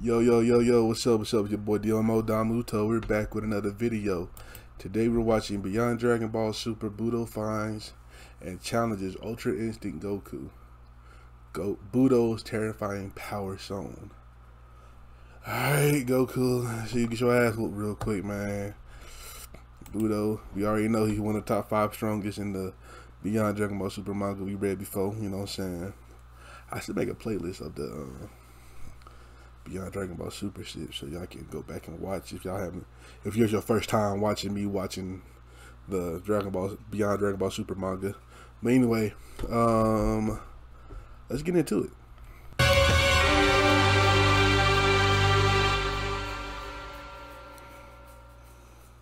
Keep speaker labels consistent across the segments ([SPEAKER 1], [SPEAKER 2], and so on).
[SPEAKER 1] Yo, what's up, It's your boy Domuto. We're back with another video. Today we're watching Beyond Dragon Ball Super Budo finds and challenges Ultra Instinct Goku. Budo's terrifying power zone. Alright, Goku, so you get your ass whooped real quick, man. Budo, we already know he's one of the top 5 strongest in the Beyond Dragon Ball Super manga we read before, you know what I'm saying? I should make a playlist of the Beyond Dragon Ball Super shit, so y'all can go back and watch if y'all haven't. If you're your first time watching me watching the Beyond Dragon Ball Super manga. But anyway, let's get into it.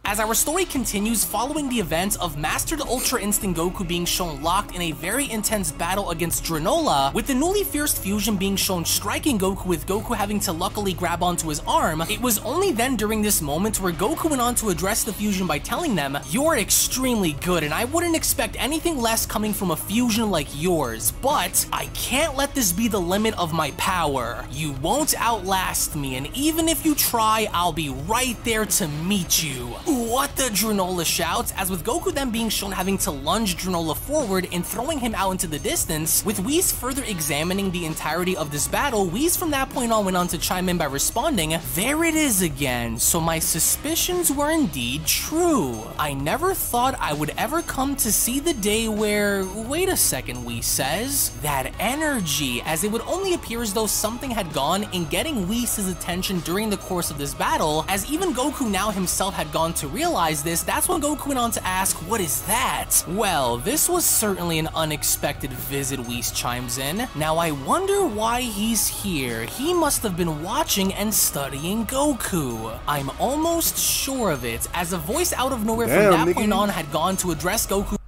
[SPEAKER 2] As our story continues following the events of Mastered Ultra Instinct Goku being shown locked in a very intense battle against Granola, with the newly fierce fusion being shown striking Goku with Goku having to luckily grab onto his arm, it was only then during this moment where Goku went on to address the fusion by telling them, "You're extremely good and I wouldn't expect anything less coming from a fusion like yours, but I can't let this be the limit of my power. You won't outlast me, and even if you try, I'll be right there to meet you." What the Granola shouts, as with Goku then being shown having to lunge Granola forward and throwing him out into the distance. With Whis further examining the entirety of this battle, Whis from that point on went on to chime in by responding, "There it is again, so my suspicions were indeed true. I never thought I would ever come to see the day where, wait a second," Whis says, "that energy," as it would only appear as though something had gone in getting Whis' attention during the course of this battle, as even Goku now himself had gone to realize this. That's when Goku went on to ask, "What is that?" "Well, this was certainly an unexpected visit," Whis chimes in. "Now I wonder why he's here. He must have been watching and studying Goku. I'm almost sure of it," as a voice out of nowhere from that point on had gone to address Goku.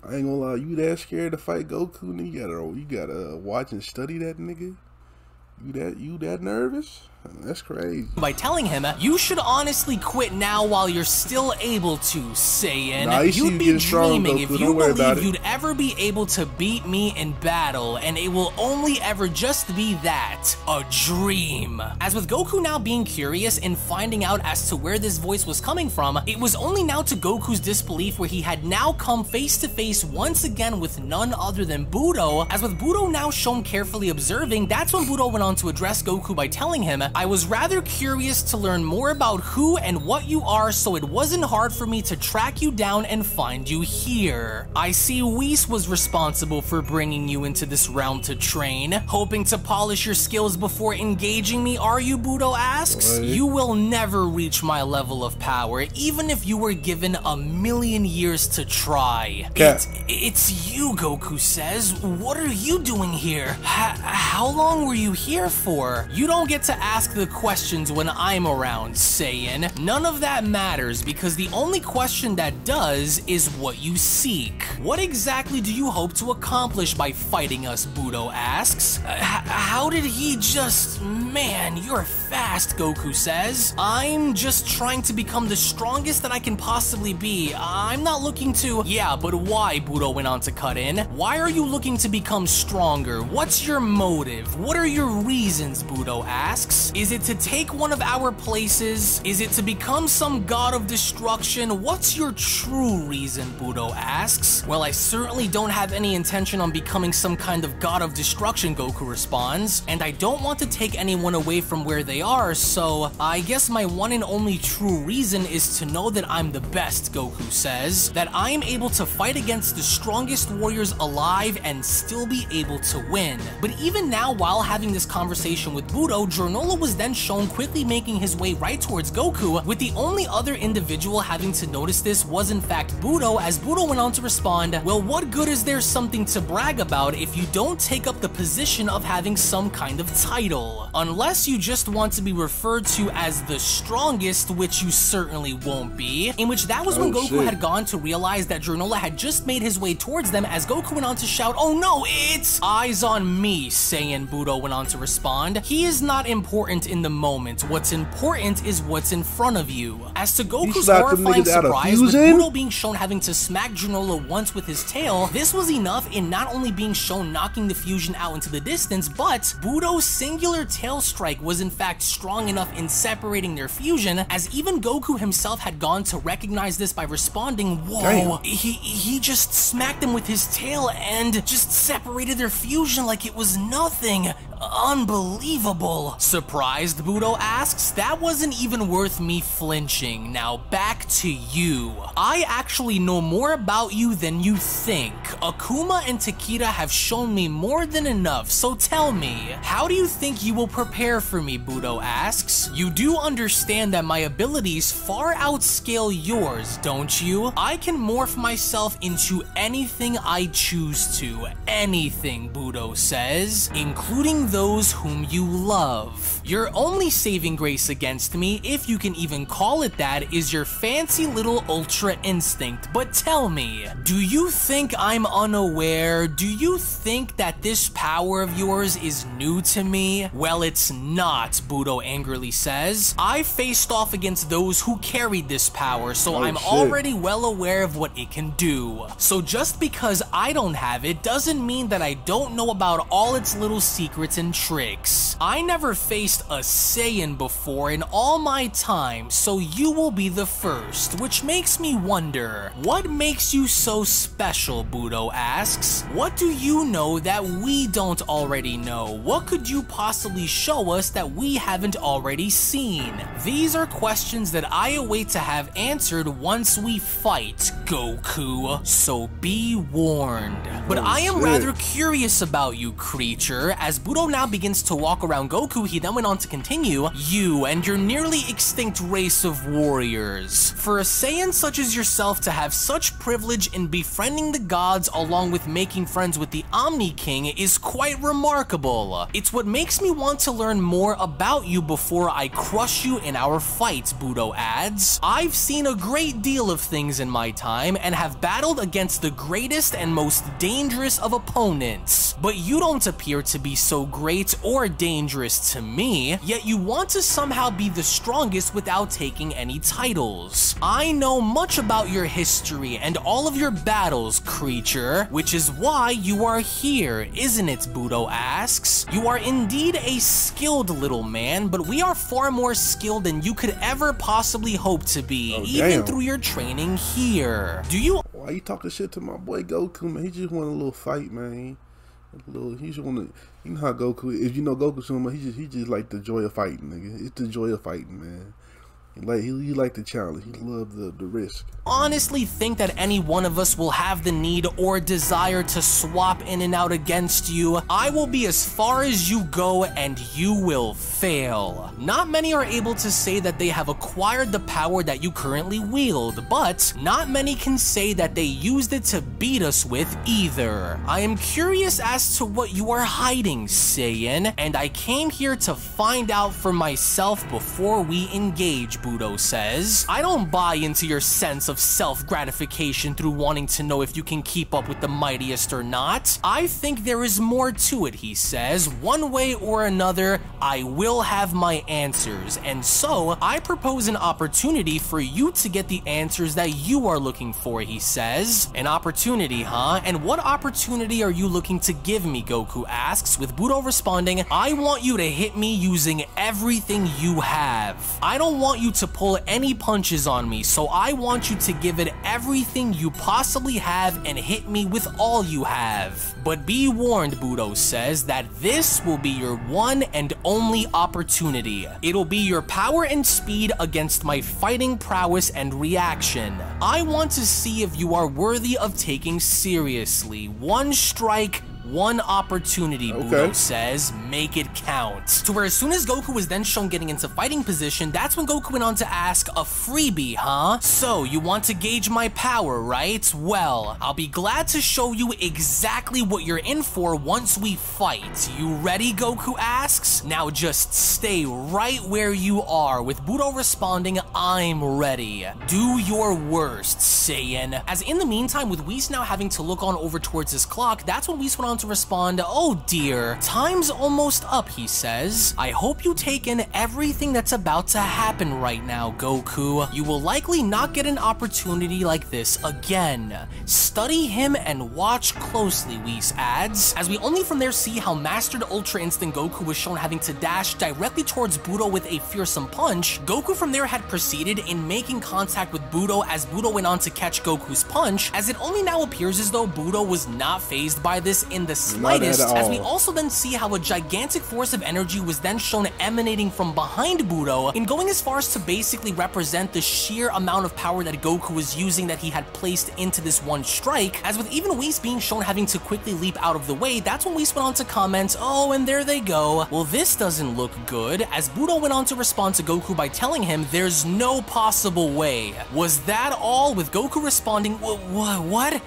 [SPEAKER 1] I ain't gonna lie, you that scared to fight Goku, nigga? You gotta watch and study that nigga? You that nervous? That's crazy. By
[SPEAKER 2] telling him, "You should honestly quit now while you're still able to, Saiyan.
[SPEAKER 1] Nah,
[SPEAKER 2] you'd be dreaming if you believe
[SPEAKER 1] you'd
[SPEAKER 2] ever be able to beat me in battle, and it will only ever just be that, a dream." As with Goku now being curious and finding out as to where this voice was coming from, it was only now to Goku's disbelief where he had now come face to face once again with none other than Budo. As with Budo now shown carefully observing, that's when Budo went on to address Goku by telling him, "I was rather curious to learn more about who and what you are, so it wasn't hard for me to track you down and find you here. I see Whis was responsible for bringing you into this realm to train. Hoping to polish your skills before engaging me, are you?" Budo asks. "You will never reach my level of power, even if you were given 1,000,000 years to try." It's you," Goku says. "What are you doing here? How long were you here for? You don't get to ask the questions when I'm around, Saiyan. None of that matters, because the only question that does is what you seek. What exactly do you hope to accomplish by fighting us?" Budo asks. How did he just... Man, you're fast," Goku says. "I'm just trying to become the strongest that I can possibly be. I'm not looking to..." "Yeah, but why?" Budo went on to cut in. "Why are you looking to become stronger? What's your motive? What are your reasons?" Budo asks. "Is it to take one of our places? Is it to become some god of destruction? What's your true reason?" Budo asks. "Well, I certainly don't have any intention on becoming some kind of god of destruction," Goku responds, "and I don't want to take anyone away from where they are, so I guess my one and only true reason is to know that I'm the best," Goku says, "that I'm able to fight against the strongest warriors alive and still be able to win." But even now, while having this conversation with Budo, Granola was then shown quickly making his way right towards Goku, with the only other individual having to notice this was in fact Budo, as Budo went on to respond, "Well, what good is there something to brag about if you don't take up the position of having some kind of title? Unless you just want to be referred to as the strongest, which you certainly won't be." In which that was when Goku had gone to realize that Granola had just made his way towards them, as Goku went on to shout, "Oh no, it's eyes on me, Saiyan," Budo went on to respond. He is not important in the moment. What's important is what's in front of you. As to Goku's horrifying surprise with Budo being shown having to smack Granola once with his tail, this was enough in not only being shown knocking the fusion out into the distance, but Budo's singular tail strike was in fact strong enough in separating their fusion, as even Goku himself had gone to recognize this by responding, whoa, he just smacked them with his tail and just separated their fusion like it was nothing. Unbelievable. Surprised, Budo asks? That wasn't even worth me flinching. Now back to you. I actually know more about you than you think. Akuma and Takeda have shown me more than enough, so tell me, how do you think you will prepare for me, Budo asks? You do understand that my abilities far outscale yours, don't you? I can morph myself into anything I choose to. Anything, Budo says, including those whom you love. Your only saving grace against me, if you can even call it that, is your fancy little Ultra Instinct. But tell me, do you think I'm unaware? Do you think that this power of yours is new to me? Well, it's not, Budo angrily says. I faced off against those who carried this power, so I'm already well aware of what it can do. So just because I don't have it doesn't mean that I don't know about all its little secrets and tricks. I never faced a Saiyan before in all my time, so you will be the first, which makes me wonder, what makes you so special, Budo asks? What do you know that we don't already know? What could you possibly show us that we haven't already seen? These are questions that I await to have answered once we fight, Goku, so be warned. But I am rather curious about you, creature. As Budo now begins to walk around Goku, he then went on to continue, you and your nearly extinct race of warriors. For a Saiyan such as yourself to have such privilege in befriending the gods along with making friends with the Omni King is quite remarkable. It's what makes me want to learn more about you before I crush you in our fights, Budo adds. I've seen a great deal of things in my time and have battled against the greatest and most dangerous of opponents, but you don't appear to be so great or dangerous to me, yet you want to somehow be the strongest without taking any titles. I know much about your history and all of your battles, creature, which is why you are here, isn't it, Budo asks. You are indeed a skilled little man, but we are far more skilled than you could ever possibly hope to be, even through your training here. Do you—
[SPEAKER 1] Why you talking shit to my boy Goku, man? He just want a little fight, man. He just want to, you know how Goku, if you know Goku so much, he just like the joy of fighting, nigga. It's the joy of fighting, man. He like the challenge. He love the risk.
[SPEAKER 2] Honestly think that any one of us will have the need or desire to swap in and out against you. I will be as far as you go and you will fail. Not many are able to say that they have acquired the power that you currently wield, but not many can say that they used it to beat us with either. I am curious as to what you are hiding, Saiyan, and I came here to find out for myself before we engage, Budo says. I don't buy into your sense of self-gratification through wanting to know if you can keep up with the mightiest or not. I think there is more to it, he says. One way or another, I will have my answers, and so I propose an opportunity for you to get the answers that you are looking for, he says. An opportunity, huh? And what opportunity are you looking to give me, Goku asks, with Budo responding, I want you to hit me using everything you have. I don't want you to pull any punches on me, so I want you to give it everything you possibly have and hit me with all you have. But be warned, Budo says, that this will be your one and only opportunity. It'll be your power and speed against my fighting prowess and reaction. I want to see if you are worthy of taking seriously. One strike, one opportunity, Budo says, make it count. To where as soon as Goku was then shown getting into fighting position, that's when Goku went on to ask, a freebie, huh? So, you want to gauge my power, right? Well, I'll be glad to show you exactly what you're in for once we fight. You ready, Goku asks? Now just stay right where you are, with Budo responding, I'm ready. Do your worst, Saiyan. As in the meantime, with Whis now having to look on over towards his clock, that's when Whis went on on to respond, "Oh dear, time's almost up," he says. "I hope you take in everything that's about to happen right now, Goku. You will likely not get an opportunity like this again. Study him and watch closely," Whis adds, as we only from there see how mastered Ultra Instinct Goku was shown having to dash directly towards Budo with a fearsome punch. Goku from there had proceeded in making contact with Budo as Budo went on to catch Goku's punch, as it only now appears as though Budo was not fazed by this in the slightest, as we also then see how a gigantic force of energy was then shown emanating from behind Budo, in going as far as to basically represent the sheer amount of power that Goku was using that he had placed into this one strike, as with even Whis being shown having to quickly leap out of the way, that's when Whis went on to comment, "Oh, and there they go. Well, this doesn't look good," as Budo went on to respond to Goku by telling him there's no possible way. Was that all, with Goku responding, "What?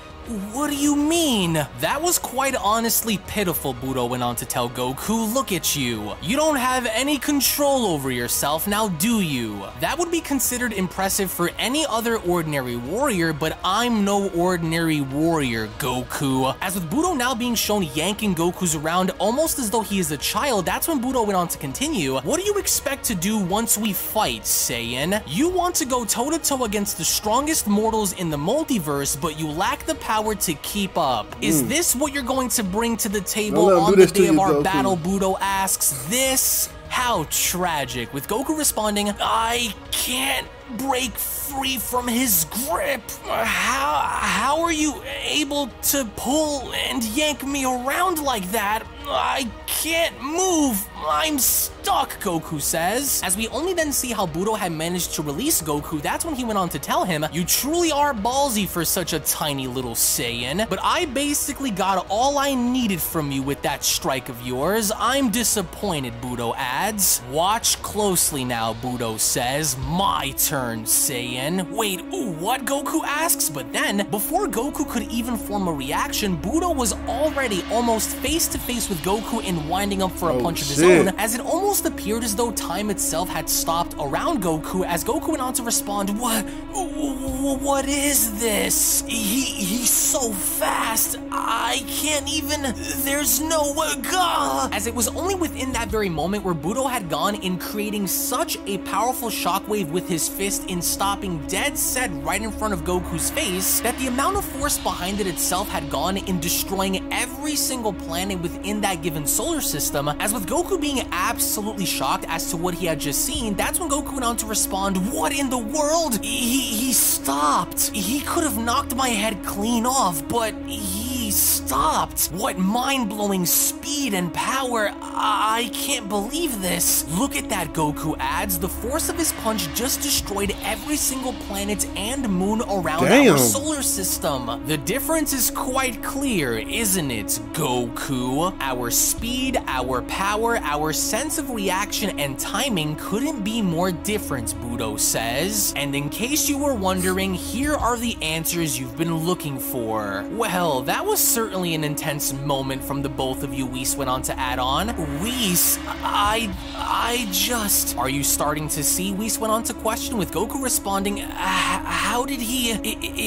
[SPEAKER 2] What do you mean?" "That was quite honestly pitiful," Budo went on to tell Goku. "Look at you. You don't have any control over yourself, now do you? That would be considered impressive for any other ordinary warrior, but I'm no ordinary warrior, Goku." As with Budo now being shown yanking Goku's around almost as though he is a child, that's when Budo went on to continue, "What do you expect to do once we fight, Saiyan? You want to go toe-to-toe against the strongest mortals in the multiverse, but you lack the power to keep up. Is this what you're going to bring to the table on the day of our battle?" Budo asks. "This? How tragic," with Goku responding, "I can't break free from his grip. How are you able to pull and yank me around like that? I can't move. I'm stuck," Goku says. As we only then see how Budo had managed to release Goku, that's when he went on to tell him, "You truly are ballsy for such a tiny little Saiyan, but I basically got all I needed from you with that strike of yours. I'm disappointed," Budo adds. "Watch closely now," Budo says. "My turn, Saiyan." "Wait, what?" Goku asks, but then, before Goku could even form a reaction, Budo was already almost face to face with Goku and winding up for a punch of his own, as it almost appeared as though time itself had stopped around Goku, as Goku went on to respond, What is this? He's so fast, I can't even, there's no gah!" As it was only within that very moment where Budo had gone in creating such a powerful shockwave with his fist in stopping dead set right in front of Goku's face, that the amount of force behind it itself had gone in destroying every single planet within that given solar system, as with Goku being absolutely shocked as to what he had just seen, that's when Goku went on to respond, "What in the world? He stopped. He could have knocked my head clean off, but he stopped. What mind-blowing speed and power. I can't believe this. Look at that," Goku adds. "The force of his punch just destroyed every single planet and moon around our solar system. The difference is quite clear, isn't it, Goku? Our speed, our power, our sense of reaction and timing couldn't be more different," Budo says. "And in case you were wondering, here are the answers you've been looking for." Well, that was certainly an intense moment from the both of you, Whis went on to add on. "Whis, I just..." "Are you starting to see?" Whis went on to question, with Goku responding, "How did he...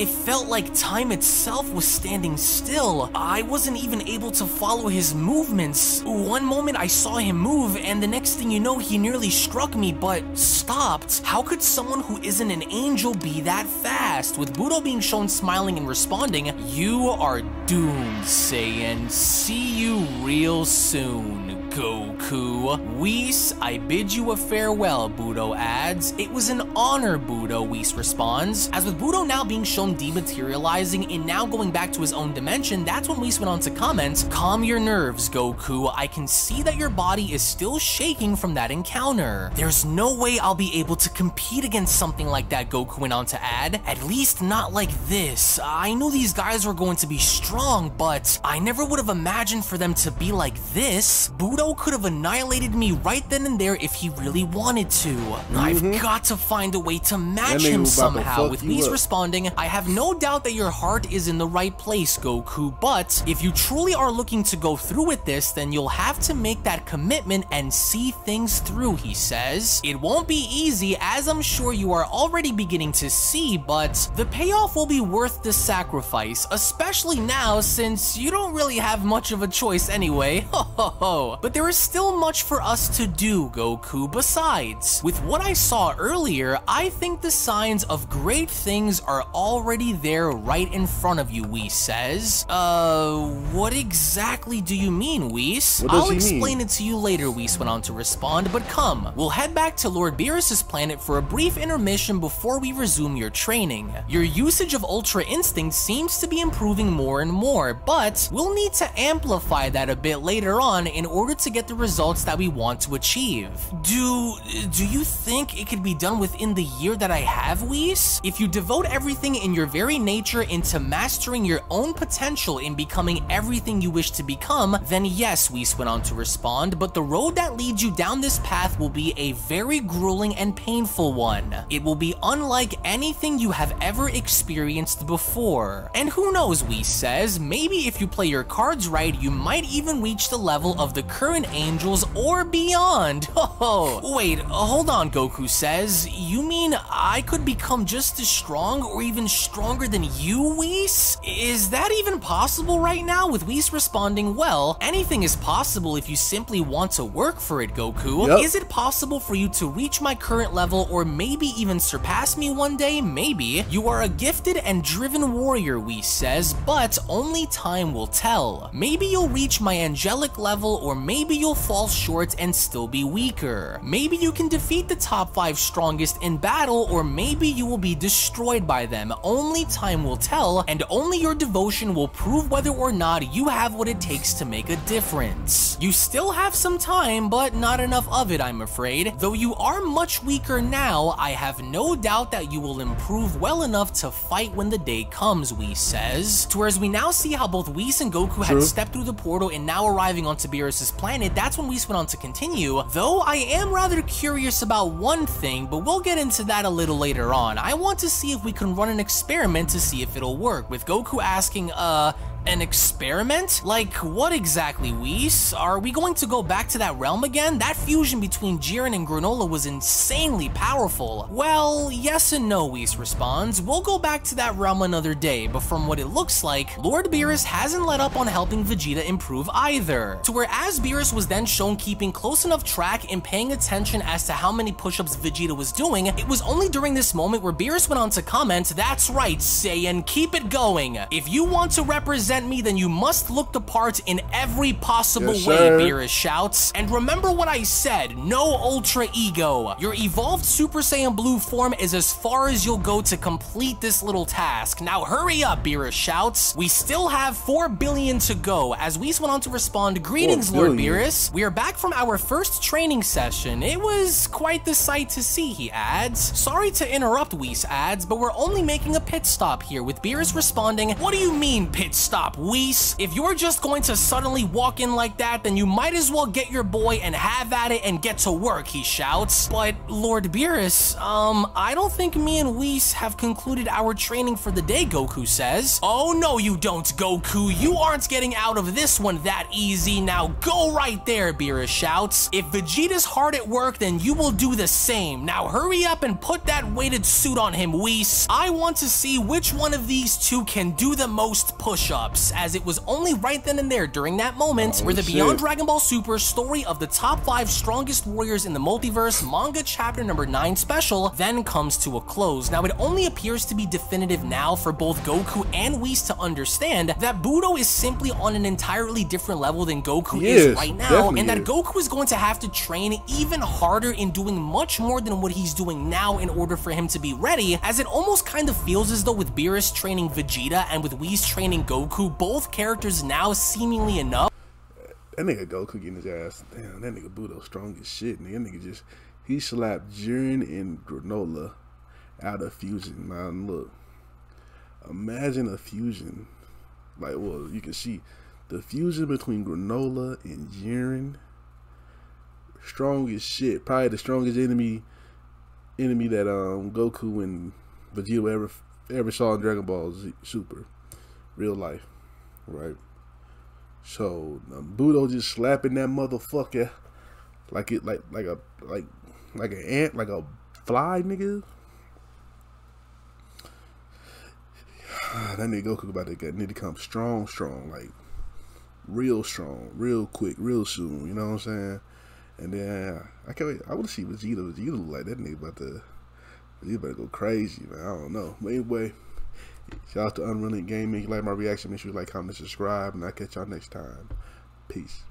[SPEAKER 2] It felt like time itself was standing still. I wasn't even able to follow his movements. One moment I saw him move, and the next thing you know, he nearly struck me, but stopped. How could someone who isn't an angel be that fast?" With Budo being shown smiling and responding, "You are doomed, Saiyan. See you real soon, Goku." "Whis, I bid you a farewell," Budo adds. "It was an honor, Budo," Whis responds. As with Budo now being shown dematerializing and now going back to his own dimension, that's when Whis went on to comment, "Calm your nerves, Goku. I can see that your body is still shaking from that encounter. There's no way I'll be able to compete against something like that," Goku went on to add. "At least not like this. I knew these guys were going to be strong, but I never would have imagined for them to be like this." Budo Budo could have annihilated me right then and there if he really wanted to. I've got to find a way to match him somehow. With Whis responding, I have no doubt that your heart is in the right place, Goku, but if you truly are looking to go through with this, then you'll have to make that commitment and see things through, he says. It won't be easy, as I'm sure you are already beginning to see, but the payoff will be worth the sacrifice, especially now since you don't really have much of a choice anyway. Ho ho ho. But there is still much for us to do, Goku. Besides, with what I saw earlier, I think the signs of great things are already there right in front of you, Whis says. What exactly do you mean, Whis? I'll explain it to you later, Whis went on to respond, but come, we'll head back to Lord Beerus's planet for a brief intermission before we resume your training. Your usage of Ultra Instinct seems to be improving more and more, but we'll need to amplify that a bit later on in order to get the results that we want to achieve. Do you think it could be done within the year that I have, Whis? If you devote everything in your very nature into mastering your own potential in becoming everything you wish to become, then yes, Whis went on to respond, but the road that leads you down this path will be a very grueling and painful one. It will be unlike anything you have ever experienced before. And who knows, Whis says, maybe if you play your cards right, you might even reach the level of the current angels or beyond. Oh, wait, hold on, Goku says. You mean I could become just as strong or even stronger than you, Whis? Is that even possible right now? With Whis responding, well, anything is possible if you simply want to work for it, Goku. Yep. Is it possible for you to reach my current level or maybe even surpass me one day? Maybe. You are a gifted and driven warrior, Whis says, but only time will tell. Maybe you'll reach my angelic level or maybe you'll fall short and still be weaker. Maybe you can defeat the top 5 strongest in battle or maybe you will be destroyed by them. Only time will tell, and only your devotion will prove whether or not you have what it takes to make a difference. You still have some time, but not enough of it, I'm afraid. Though you are much weaker now, I have no doubt that you will improve well enough to fight when the day comes, Whis says. To whereas we now see how both Whis and Goku had stepped through the portal and now arriving on Beerus's planet, that's when Whis went on to continue. Though I am rather curious about one thing, but we'll get into that a little later on. I want to see if we can run an experiment to see if it'll work, with Goku asking, an experiment? Like, what exactly, Whis? Are we going to go back to that realm again? That fusion between Jiren and Granola was insanely powerful. Well, yes and no, Whis responds. We'll go back to that realm another day, but from what it looks like, Lord Beerus hasn't let up on helping Vegeta improve either. To where as Beerus was then shown keeping close enough track and paying attention as to how many push-ups Vegeta was doing, it was only during this moment where Beerus went on to comment, "That's right, Saiyan, keep it going. If you want to represent me, then you must look the part in every possible way," Beerus shouts. And remember what I said, no ultra ego. Your evolved Super Saiyan Blue form is as far as you'll go to complete this little task. Now hurry up, Beerus shouts. We still have 4 billion to go. As Whis went on to respond, "Greetings, Lord Beerus. We are back from our first training session. It was quite the sight to see," he adds. "Sorry to interrupt," Whis adds, "but we're only making a pit stop here," with Beerus responding, "What do you mean pit stop, Whis? If you're just going to suddenly walk in like that, then you might as well get your boy and have at it and get to work," he shouts. "But Lord Beerus, I don't think me and Whis have concluded our training for the day," Goku says. "Oh no you don't, Goku. You aren't getting out of this one that easy. Now go right there," Beerus shouts. "If Vegeta's hard at work, then you will do the same. Now hurry up and put that weighted suit on him, Whis. I want to see which one of these two can do the most push-ups." As it was only right then and there during that moment where the Beyond Dragon Ball Super story of the top 5 strongest warriors in the multiverse manga chapter number 9 special then comes to a close. Now it only appears to be definitive now for both Goku and Whis to understand that Budo is simply on an entirely different level than Goku is right now, and that Goku is going to have to train even harder in doing much more than what he's doing now in order for him to be ready, as it almost kind of feels as though with Beerus training Vegeta and with Whis training Goku, both characters now seemingly enough.
[SPEAKER 1] That nigga Goku getting his ass. Damn, that nigga Budo strong as shit. That nigga just, he slapped Jiren and Granola out of fusion. Man, look. Imagine a fusion. Like, well, you can see the fusion between Granola and Jiren Strong as shit. Probably the strongest enemy that Goku and Vegeta ever saw in Dragon Ball Z Super, real life, right? So Budo just slapping that motherfucker like an ant, like a fly, nigga. That nigga Goku about to need to come strong, like real strong, real quick, real soon. You know what I'm saying? And then I can't wait. I want to see Vegeta look like that nigga Vegeta better go crazy, man. I don't know. But anyway, shout out to Unrealentgaming. If you like my reaction, make sure you like, comment, subscribe, and I'll catch y'all next time. Peace.